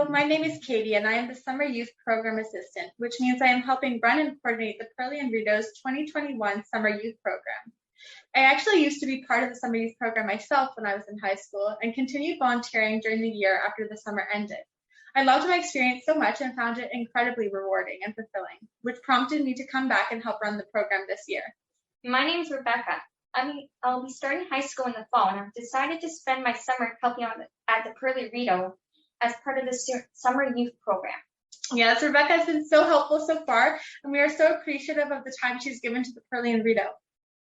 Hello, my name is Katie, and I am the Summer Youth Program Assistant, which means I am helping run and coordinate the Perley and Rideau's 2021 Summer Youth Program. I actually used to be part of the Summer Youth Program myself when I was in high school and continued volunteering during the year after the summer ended. I loved my experience so much and found it incredibly rewarding and fulfilling, which prompted me to come back and help run the program this year. My name is Rebecca. I'll be starting high school in the fall, and I've decided to spend my summer helping out at the Perley and Rideau as part of the Summer Youth Program. Yes, Rebecca has been so helpful so far, and we are so appreciative of the time she's given to the Perley and Rideau.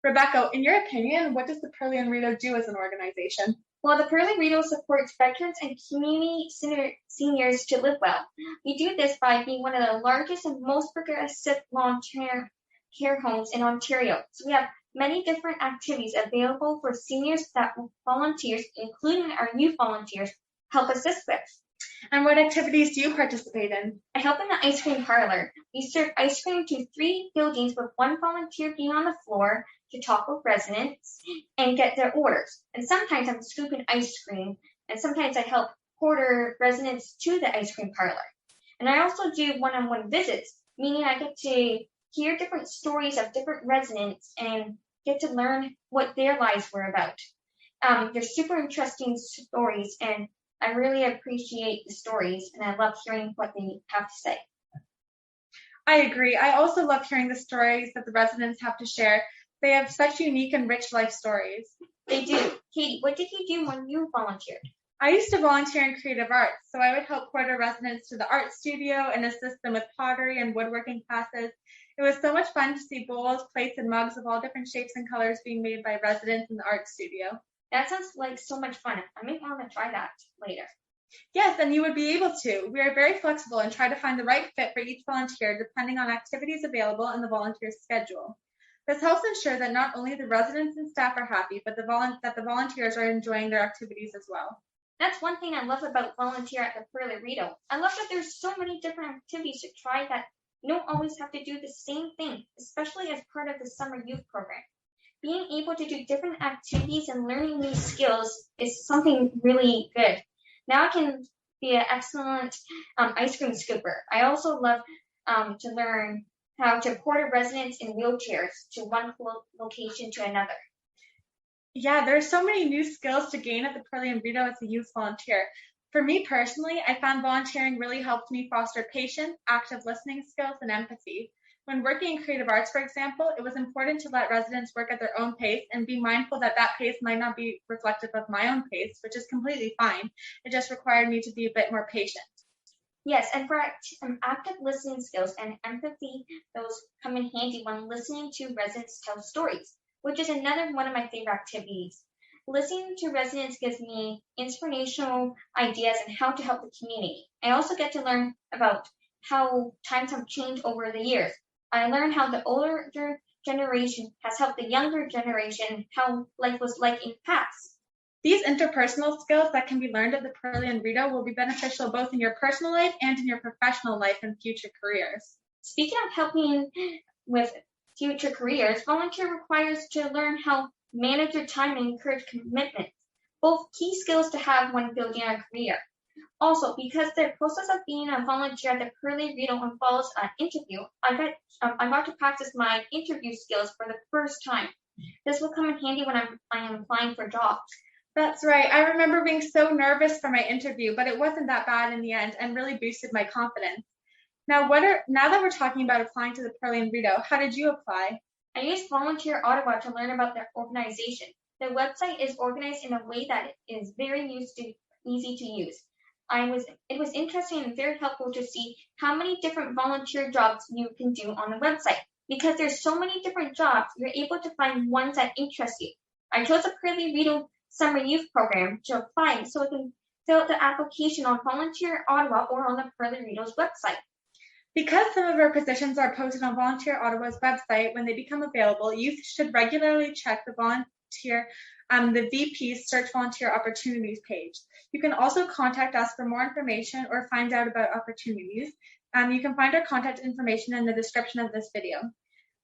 Rebecca, in your opinion, what does the Perley and Rideau do as an organization? Well, the Perley and Rideau supports veterans and community seniors to live well. We do this by being one of the largest and most progressive long-term care homes in Ontario. So we have many different activities available for seniors that volunteers, including our youth volunteers, help assist with. And what activities do you participate in? I help in the ice cream parlor. We serve ice cream to 3 buildings with one volunteer being on the floor to talk with residents and get their orders. And sometimes I'm scooping ice cream, and sometimes I help order residents to the ice cream parlor. And I also do one-on-one visits, meaning I get to hear different stories of different residents and get to learn what their lives were about. They're super interesting stories, and I really appreciate the stories, and I love hearing what they have to say. I agree. I also love hearing the stories that the residents have to share. They have such unique and rich life stories. They do. Katie, what did you do when you volunteered? I used to volunteer in creative arts, so I would help order residents to the art studio and assist them with pottery and woodworking classes. It was so much fun to see bowls, plates, and mugs of all different shapes and colors being made by residents in the art studio. That sounds like so much fun. I may want to try that later. Yes, and you would be able to. We are very flexible and try to find the right fit for each volunteer depending on activities available and the volunteer's schedule. This helps ensure that not only the residents and staff are happy, but that the volunteers are enjoying their activities as well. That's one thing I love about volunteer at the Perley and Rideau. I love that there's so many different activities to try that you don't always have to do the same thing, especially as part of the Summer Youth Program. Being able to do different activities and learning new skills is something really good. Now I can be an excellent ice cream scooper. I also love to learn how to porter residents in wheelchairs to one location to another. Yeah, there are so many new skills to gain at the Perley and Rideau as a youth volunteer. For me personally, I found volunteering really helped me foster patience, active listening skills, and empathy. When working in creative arts, for example, it was important to let residents work at their own pace and be mindful that that pace might not be reflective of my own pace, which is completely fine. It just required me to be a bit more patient. Yes, and for active listening skills and empathy, those come in handy when listening to residents tell stories, which is another one of my favorite activities. Listening to residents gives me inspirational ideas on how to help the community. I also get to learn about how times have changed over the years. I learned how the older generation has helped the younger generation, how life was like in the past. These interpersonal skills that can be learned at the Perley and Rideau will be beneficial both in your personal life and in your professional life and future careers. Speaking of helping with future careers, volunteer requires to learn how to manage your time and encourage commitment, both key skills to have when building a career. Also, because the process of being a volunteer at the Perley and Rideau involves an interview, I got to practice my interview skills for the first time. This will come in handy when I am applying for jobs. That's right. I remember being so nervous for my interview, but it wasn't that bad in the end and really boosted my confidence. Now that we're talking about applying to the Perley and Rideau, how did you apply? I used Volunteer Ottawa to learn about their organization. The website is organized in a way that is very easy to use. It was interesting and very helpful to see how many different volunteer jobs you can do on the website. Because there's so many different jobs, you're able to find ones that interest you. I chose the Perley and Rideau Summer Youth Program to apply so I can fill out the application on Volunteer Ottawa or on the Perley and Rideau's website. Because some of our positions are posted on Volunteer Ottawa's website when they become available, youth should regularly check the VP's Search Volunteer Opportunities page. You can also contact us for more information or find out about opportunities. You can find our contact information in the description of this video.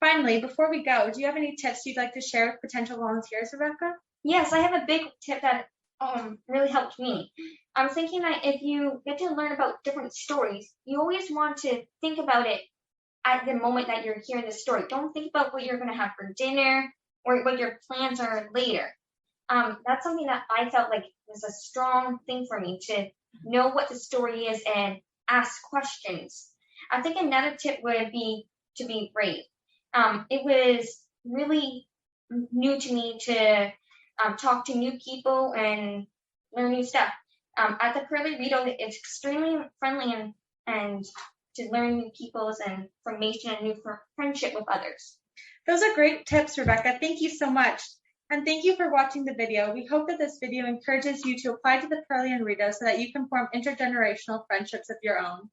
Finally, before we go, do you have any tips you'd like to share with potential volunteers, Rebecca? Yes, I have a big tip that really helped me. I'm thinking that if you get to learn about different stories, you always want to think about it at the moment that you're hearing the story. Don't think about what you're going to have for dinner or what your plans are later. That's something that I felt like was a strong thing for me to know what the story is and ask questions. I think another tip would be to be brave. It was really new to me to talk to new people and learn new stuff. At the Perley and Rideau, it's extremely friendly and to learn new people's and information and new friendship with others. Those are great tips, Rebecca. Thank you so much. And thank you for watching the video. We hope that this video encourages you to apply to the Perley and Rideau so that you can form intergenerational friendships of your own.